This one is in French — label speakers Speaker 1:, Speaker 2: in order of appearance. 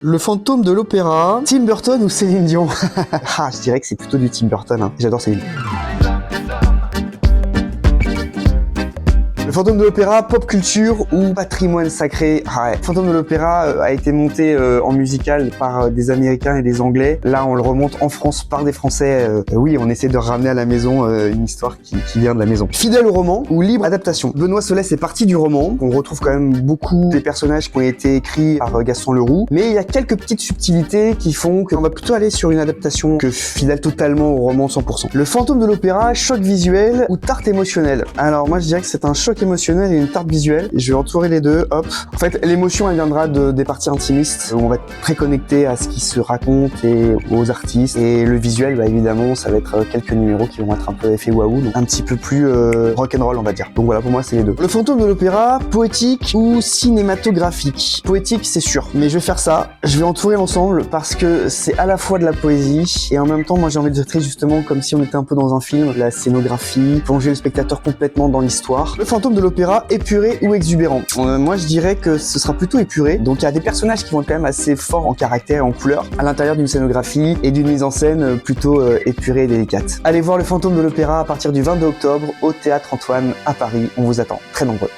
Speaker 1: Le fantôme de l'opéra, Tim Burton ou Céline Dion? Ah, je dirais que c'est plutôt du Tim Burton, hein. J'adore Céline. Le fantôme de l'opéra, pop culture ou patrimoine sacré? Ah ouais. Le fantôme de l'opéra a été monté en musical par des Américains et des Anglais. Là, on le remonte en France par des Français. Oui, on essaie de ramener à la maison une histoire qui vient de la maison. Fidèle au roman ou libre adaptation? Benoît Solès est parti du roman. On retrouve quand même beaucoup des personnages qui ont été écrits par Gaston Leroux. Mais il y a quelques petites subtilités qui font qu'on va plutôt aller sur une adaptation que fidèle totalement au roman 100%. Le fantôme de l'opéra, choc visuel ou tarte émotionnelle? Alors moi, je dirais que c'est un choc émotionnel et une tarte visuelle. Je vais entourer les deux, hop. En fait, l'émotion, elle viendra des parties intimistes où on va être très connecté à ce qui se raconte et aux artistes. Et le visuel, bah, évidemment, ça va être quelques numéros qui vont être un peu effet waouh, donc un petit peu plus rock'n'roll, on va dire. Donc voilà, pour moi, c'est les deux. Le fantôme de l'opéra, poétique ou cinématographique? Poétique, c'est sûr. Mais je vais faire ça. Je vais entourer l'ensemble parce que c'est à la fois de la poésie et en même temps, moi, j'ai envie de traiter justement comme si on était un peu dans un film, la scénographie, plonger le spectateur complètement dans l'histoire. Le fantôme de l'opéra, épuré ou exubérant? Moi, je dirais que ce sera plutôt épuré. Donc, il y a des personnages qui vont être quand même assez forts en caractère et en couleur à l'intérieur d'une scénographie et d'une mise en scène plutôt épurée et délicate. Allez voir le fantôme de l'opéra à partir du 22 octobre au Théâtre Antoine à Paris. On vous attend très nombreux.